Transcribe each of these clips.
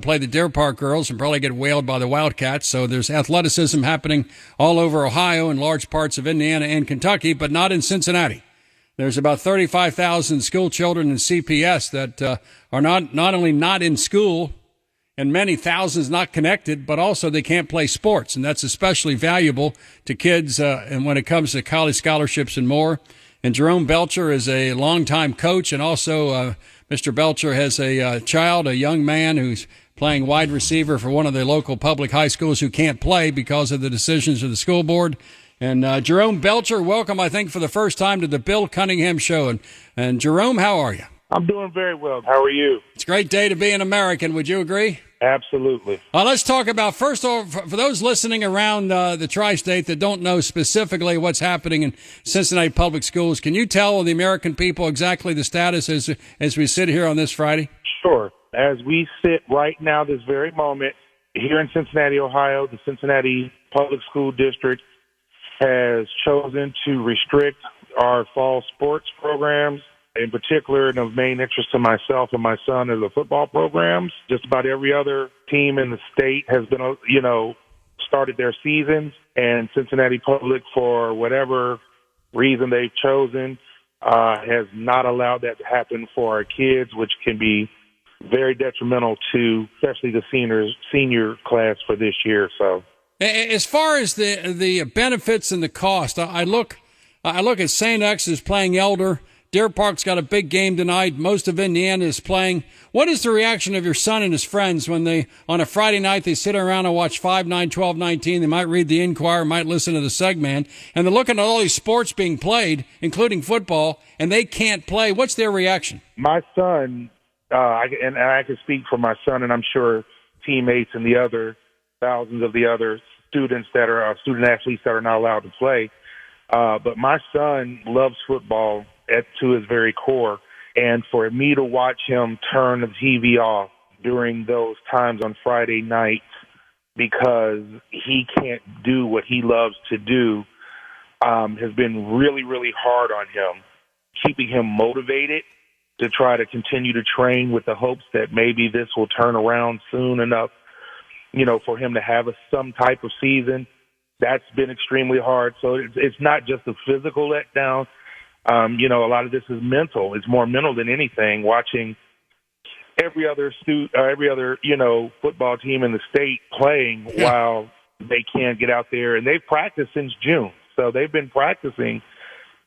play the Deer Park girls and probably get whaled by the Wildcats. So there's athleticism happening all over Ohio and large parts of Indiana and Kentucky, but not in Cincinnati. There's about 35,000 school children in CPS that are not only not in school, and many thousands not connected, but also they can't play sports. And that's especially valuable to kids and when it comes to college scholarships and more. And Jerome Belcher is a longtime coach, and also Mr. Belcher has a young man who's playing wide receiver for one of the local public high schools who can't play because of the decisions of the school board. And Jerome Belcher, welcome, I think, for the first time to the Bill Cunningham Show. And Jerome, how are you? I'm doing very well. How are you? It's a great day to be an American. Would you agree? Absolutely. Let's talk about, first of all, for those listening around the tri-state that don't know specifically what's happening in Cincinnati Public Schools, can you tell the American people exactly the status as we sit here on this Friday? Sure. As we sit right now, this very moment, here in Cincinnati, Ohio, the Cincinnati Public School District has chosen to restrict our fall sports programs. In particular, and of main interest to myself and my son are the football programs. Just about every other team in the state has been, started their seasons, and Cincinnati Public, for whatever reason they've chosen, has not allowed that to happen for our kids, which can be very detrimental to especially the senior class for this year. So, as far as the benefits and the cost, I look at St. X is playing Elder. Deer Park's got a big game tonight. Most of Indiana is playing. What is the reaction of your son and his friends when on a Friday night, they sit around and watch 5, 9, 12, 19? They might read the Inquirer, might listen to the segment, and they're looking at all these sports being played, including football, and they can't play. What's their reaction? My son, I can speak for my son, and I'm sure teammates and the other thousands of the other students that are student athletes that are not allowed to play. But my son loves football to his very core. And for me to watch him turn the TV off during those times on Friday nights because he can't do what he loves to do has been really, really hard on him, keeping him motivated to try to continue to train with the hopes that maybe this will turn around soon enough, for him to have some type of season. That's been extremely hard. So it's not just a physical letdown. A lot of this is mental. It's more mental than anything. Watching every other football team in the state playing while they can't get out there, and they've practiced since June. So they've been practicing,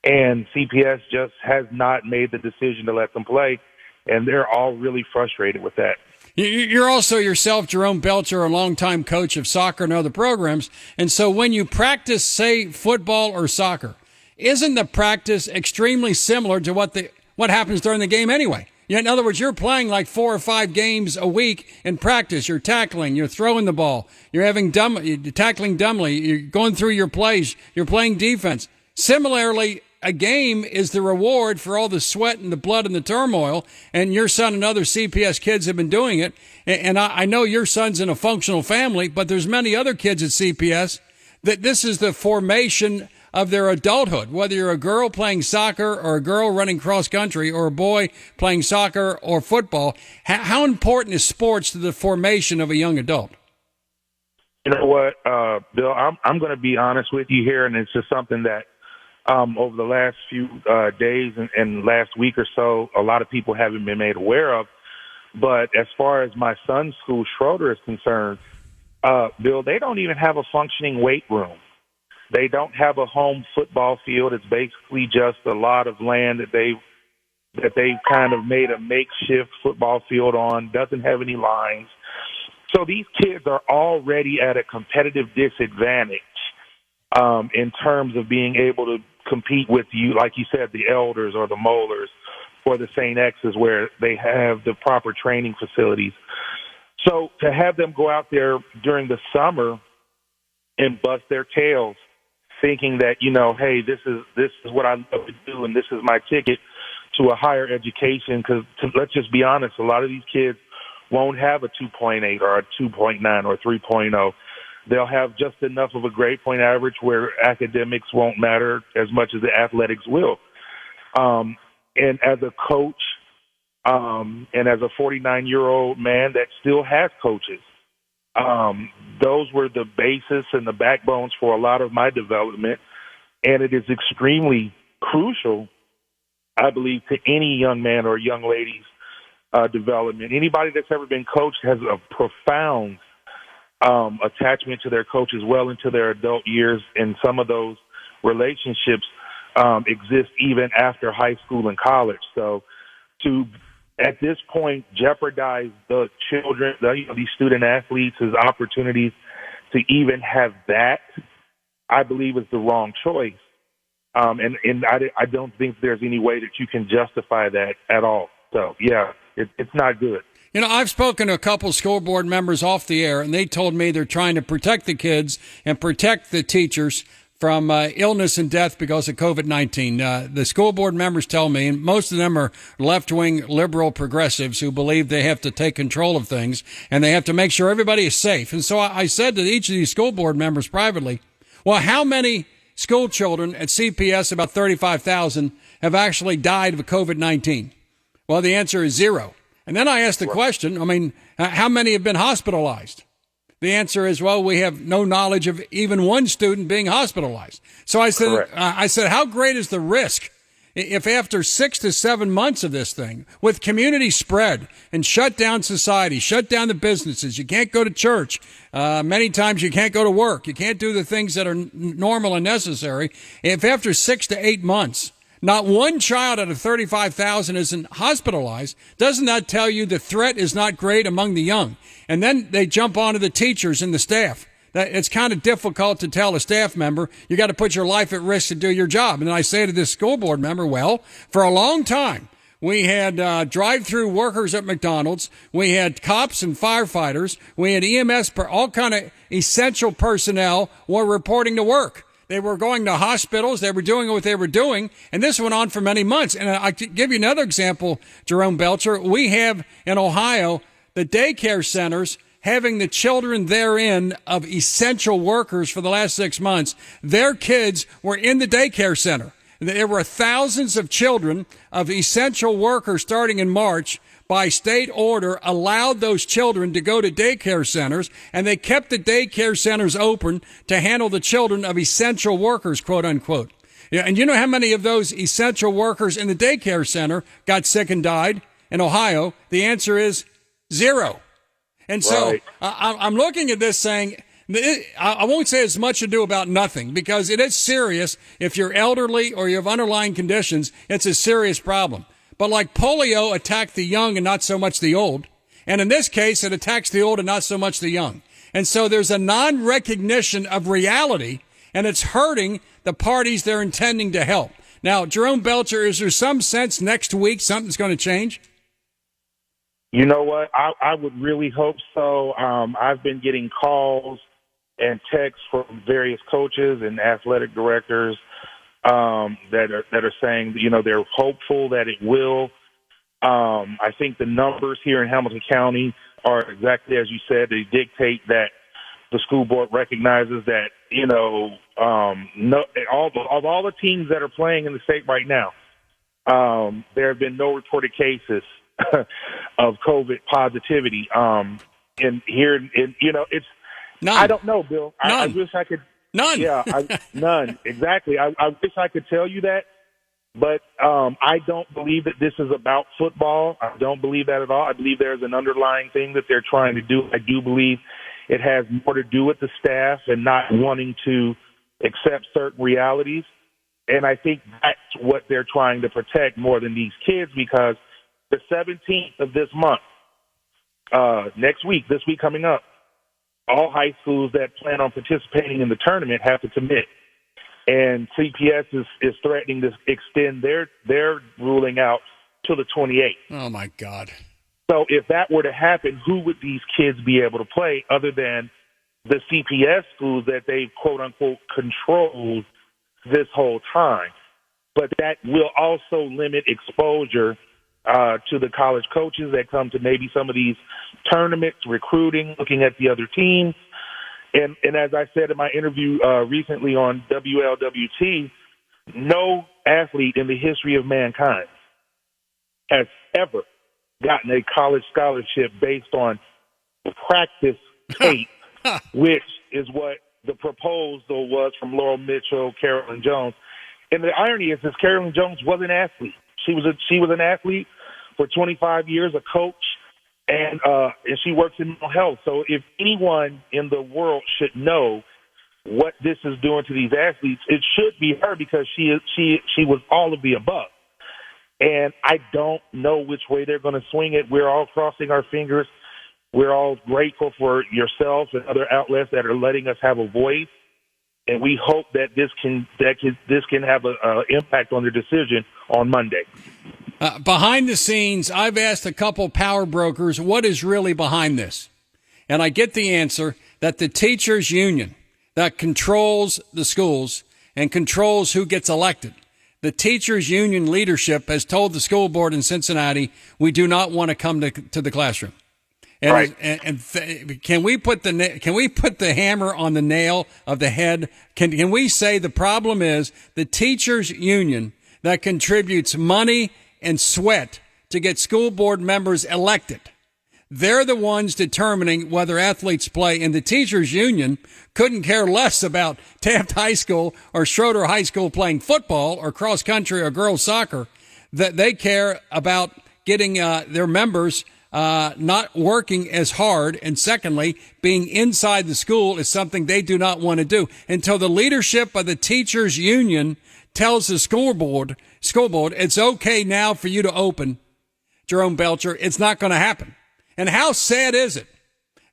and CPS just has not made the decision to let them play, and they're all really frustrated with that. You're also yourself, Jerome Belcher, a longtime coach of soccer and other programs, and so when you practice, say, football or soccer, isn't the practice extremely similar to what happens during the game anyway? In other words, you're playing like 4 or 5 games a week in practice. You're tackling, you're throwing the ball, you're tackling dumbly, you're going through your plays, you're playing defense. Similarly, a game is the reward for all the sweat and the blood and the turmoil, and your son and other CPS kids have been doing it. And I know your son's in a functional family, but there's many other kids at CPS that this is the formation of their adulthood, whether you're a girl playing soccer or a girl running cross country or a boy playing soccer or football. How important is sports to the formation of a young adult? You know what, Bill, I'm going to be honest with you here, and it's just something that over the last few days and last week or so, a lot of people haven't been made aware of. But as far as my son's school, Schroeder, is concerned, Bill, they don't even have a functioning weight room. They don't have a home football field. It's basically just a lot of land that they've kind of made a makeshift football field on. Doesn't have any lines. So these kids are already at a competitive disadvantage in terms of being able to compete with you, like you said, the Elders or the Molars or the St. X's, where they have the proper training facilities. So to have them go out there during the summer and bust their tails, thinking that, hey, this is what I love to do and this is my ticket to a higher education, because let's just be honest, a lot of these kids won't have a 2.8 or a 2.9 or 3.0. They'll have just enough of a grade point average where academics won't matter as much as the athletics will. And as a coach, And as a 49-year-old man that still has coaches, those were the basis and the backbones for a lot of my development. And it is extremely crucial, I believe, to any young man or young lady's development. Anybody that's ever been coached has a profound attachment to their coaches well into their adult years, and some of those relationships exist even after high school and college. So to, at this point, jeopardize the children, these student athletes' opportunities to even have that, I believe, is the wrong choice. And I don't think there's any way that you can justify that at all. So, yeah, it's not good. You know, I've spoken to a couple school board members off the air, and they told me they're trying to protect the kids and protect the teachers from illness and death because of COVID-19. The school board members tell me, and most of them are left-wing liberal progressives who believe they have to take control of things and they have to make sure everybody is safe. And so I said to each of these school board members privately, well, how many school children at CPS, about 35,000, have actually died of COVID-19? Well, the answer is 0. And then I asked the question, how many have been hospitalized? The answer is, well, we have no knowledge of even one student being hospitalized. So I said, how great is the risk if after 6 to 7 months of this thing, with community spread and shut down society, shut down the businesses, you can't go to church, many times you can't go to work, you can't do the things that are normal and necessary. If after 6 to 8 months, not one child out of 35,000 isn't hospitalized, doesn't that tell you the threat is not great among the young? And then they jump onto the teachers and the staff. It's kind of difficult to tell a staff member, you got to put your life at risk to do your job. And I say to this school board member, well, for a long time, we had drive-through workers at McDonald's. We had cops and firefighters. We had EMS, all kind of essential personnel were reporting to work. They were going to hospitals. They were doing what they were doing. And this went on for many months. And I could give you another example, Jerome Belcher. We have in Ohio the daycare centers having the children therein of essential workers for the last 6 months. Their kids were in the daycare center. There were thousands of children of essential workers starting in March. By state order, allowed those children to go to daycare centers, and they kept the daycare centers open to handle the children of essential workers, quote unquote. Yeah, and you know how many of those essential workers in the daycare center got sick and died in Ohio? The answer is 0. And so right. I'm looking at this saying, I won't say it's much ado about nothing, because it is serious. If you're elderly or you have underlying conditions, it's a serious problem. But like polio attacked the young and not so much the old. And in this case, it attacks the old and not so much the young. And so there's a non-recognition of reality, and it's hurting the parties they're intending to help. Now, Jerome Belcher, is there some sense next week something's going to change? You know what? I would really hope so. I've been getting calls and texts from various coaches and athletic directors that are saying, they're hopeful that it will. I think the numbers here in Hamilton County are exactly as you said. They dictate that the school board recognizes that, of all the teams that are playing in the state right now, there have been no reported cases of COVID positivity. And here, it's none. I don't know, Bill. I wish I could. None. Yeah, none. Exactly. I wish I could tell you that, but I don't believe that this is about football. I don't believe that at all. I believe there's an underlying thing that they're trying to do. I do believe it has more to do with the staff and not wanting to accept certain realities. And I think that's what they're trying to protect more than these kids, because the 17th of this month, next week, this week coming up, all high schools that plan on participating in the tournament have to commit. And CPS is threatening to extend their ruling out to the 28th. Oh, my God. So if that were to happen, who would these kids be able to play other than the CPS schools that they, quote-unquote, controlled this whole time? But that will also limit exposure to the college coaches that come to maybe some of these tournaments, recruiting, looking at the other teams. And as I said in my interview recently on WLWT, no athlete in the history of mankind has ever gotten a college scholarship based on practice tape, which is what the proposal was from Laurel Mitchell, Carolyn Jones. And the irony is, Carolyn Jones was an athlete. She was an athlete for 25 years, a coach, and she works in mental health. So if anyone in the world should know what this is doing to these athletes, it should be her, because she was all of the above. And I don't know which way they're going to swing it. We're all crossing our fingers. We're all grateful for yourself and other outlets that are letting us have a voice. And we hope that this can have an impact on their decision on Monday. Behind the scenes, I've asked a couple power brokers what is really behind this. And I get the answer that the teachers union that controls the schools and controls who gets elected. The teachers union leadership has told the school board in Cincinnati, we do not want to come to the classroom. And, right. Can we put the hammer on the nail of the head? Can we say the problem is the teachers union that contributes money and sweat to get school board members elected? They're the ones determining whether athletes play, and the teachers union couldn't care less about Taft High School or Schroeder High School playing football or cross country or girls soccer. That they care about getting their members not working as hard, and secondly, being inside the school is something they do not want to do until the leadership of the teachers union tells the school board it's okay now for you to open. Jerome Belcher, it's not going to happen. And how sad is it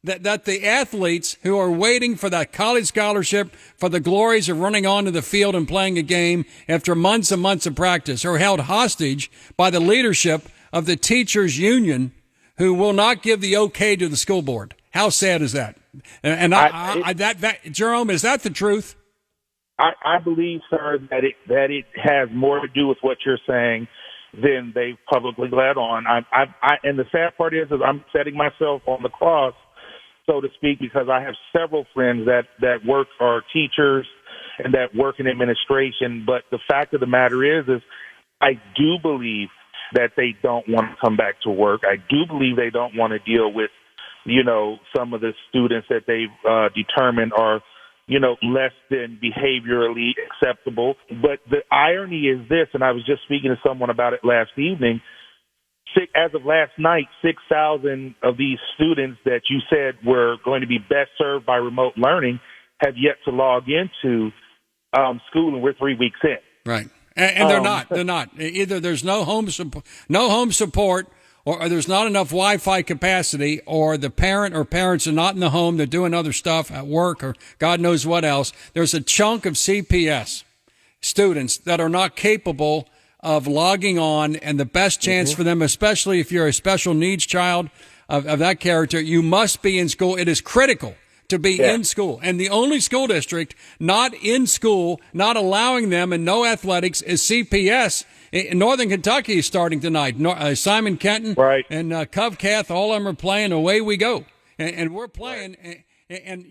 that the athletes who are waiting for that college scholarship, for the glories of running onto the field and playing a game after months and months of practice, are held hostage by the leadership of the teachers union, who will not give the okay to the school board? How sad is that? And Jerome, is that the truth? I believe, sir, that it has more to do with what you're saying than they've publicly led on. And the sad part is I'm setting myself on the cross, so to speak, because I have several friends that work are teachers and that work in administration. But the fact of the matter is I do believe that they don't want to come back to work. I do believe they don't want to deal with, some of the students that they've determined are, less than behaviorally acceptable. But the irony is this, and I was just speaking to someone about it last evening, as of last night, 6,000 of these students that you said were going to be best served by remote learning have yet to log into school, and we're 3 weeks in. Right. And they're not. Either there's no home support, or there's not enough Wi-Fi capacity, or the parent or parents are not in the home. They're doing other stuff at work or God knows what else. There's a chunk of CPS students that are not capable of logging on, and the best chance for them, especially if you're a special needs child of that character, you must be in school. It is critical to be in school. And the only school district not in school, not allowing them, and no athletics, is CPS. In Northern Kentucky is starting tonight. Simon Kenton and Covcath, all of them are playing. Away we go. And we're playing. And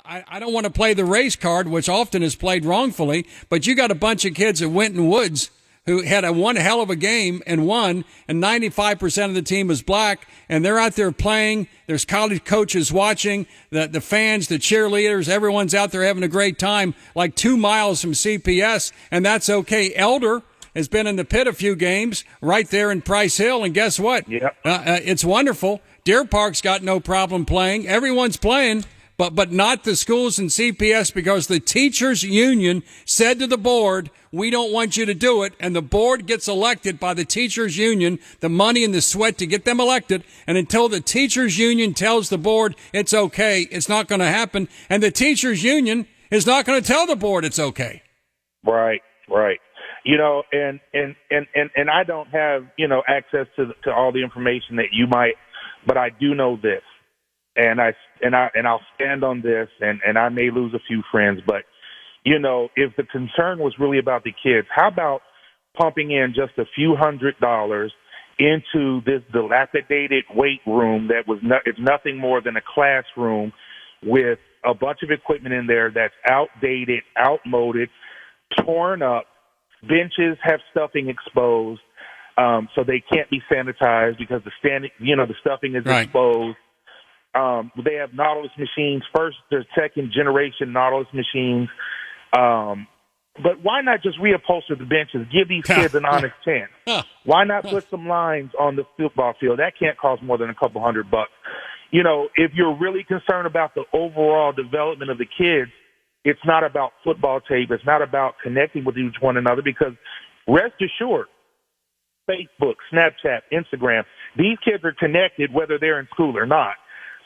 I don't want to play the race card, which often is played wrongfully, but you got a bunch of kids at Winton Woods who had one hell of a game and won, and 95% of the team was black, and they're out there playing. There's college coaches watching, the fans, the cheerleaders, everyone's out there having a great time, like 2 miles from CPS, and that's okay. Elder has been in the pit a few games right there in Price Hill, and guess what? It's wonderful. Deer Park's got no problem playing. Everyone's playing. But not the schools and CPS, because the teachers union said to the board, we don't want you to do it. And the board gets elected by the teachers union, the money and the sweat to get them elected. And until the teachers union tells the board it's okay, it's not going to happen. And the teachers union is not going to tell the board it's okay. Right. And I don't have, access to all the information that you might, but I do know this. And I'll stand on this, and I may lose a few friends, but if the concern was really about the kids, how about pumping in just a few $100s into this dilapidated weight room that it's nothing more than a classroom with a bunch of equipment in there that's outdated, outmoded, torn up, benches have stuffing exposed, so they can't be sanitized because the stuffing is exposed. They have Nautilus machines, their second generation Nautilus machines. But why not just reupholster the benches, give these kids an honest chance? Why not put some lines on the football field? That can't cost more than a couple $100. If you're really concerned about the overall development of the kids, it's not about football tape. It's not about connecting with one another, because rest assured, Facebook, Snapchat, Instagram, these kids are connected whether they're in school or not.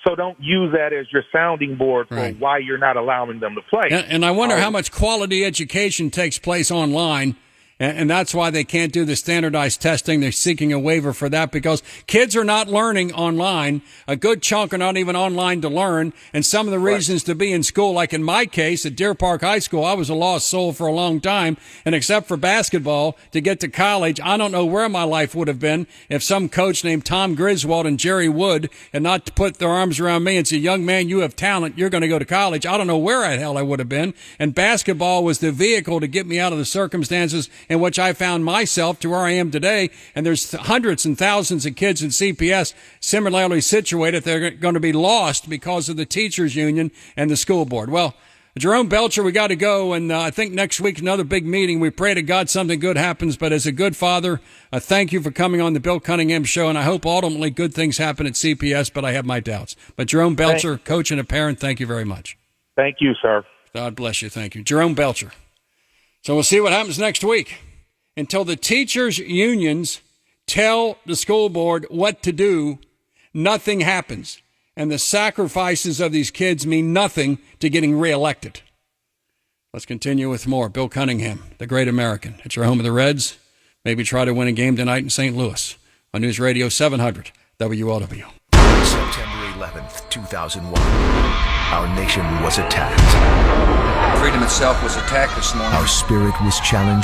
So don't use that as your sounding board for why you're not allowing them to play. And I wonder how much quality education takes place online. And that's why they can't do the standardized testing. They're seeking a waiver for that because kids are not learning online. A good chunk are not even online to learn. And some of the reasons to be in school, like in my case at Deer Park High School, I was a lost soul for a long time. And except for basketball, to get to college, I don't know where my life would have been if some coach named Tom Griswold and Jerry Wood had not put their arms around me and said, young man, you have talent. You're going to go to college. I don't know where the hell I would have been. And basketball was the vehicle to get me out of the circumstances in which I found myself to where I am today. And there's hundreds and thousands of kids in CPS similarly situated. They're going to be lost because of the teachers union and the school board. Well, Jerome Belcher, we got to go. And I think next week, another big meeting. We pray to God something good happens. But as a good father, thank you for coming on the Bill Cunningham Show. And I hope ultimately good things happen at CPS, but I have my doubts. But Jerome Belcher, coach and a parent, thank you very much. Thank you, sir. God bless you. Thank you. Jerome Belcher. So we'll see what happens next week. Until the teachers' unions tell the school board what to do, nothing happens. And the sacrifices of these kids mean nothing to getting reelected. Let's continue with more. Bill Cunningham, the great American. It's your home of the Reds. Maybe try to win a game tonight in St. Louis on News Radio 700 WLW. September 11th, 2001. Our nation was attacked. Freedom itself was attacked this morning. Our spirit was challenged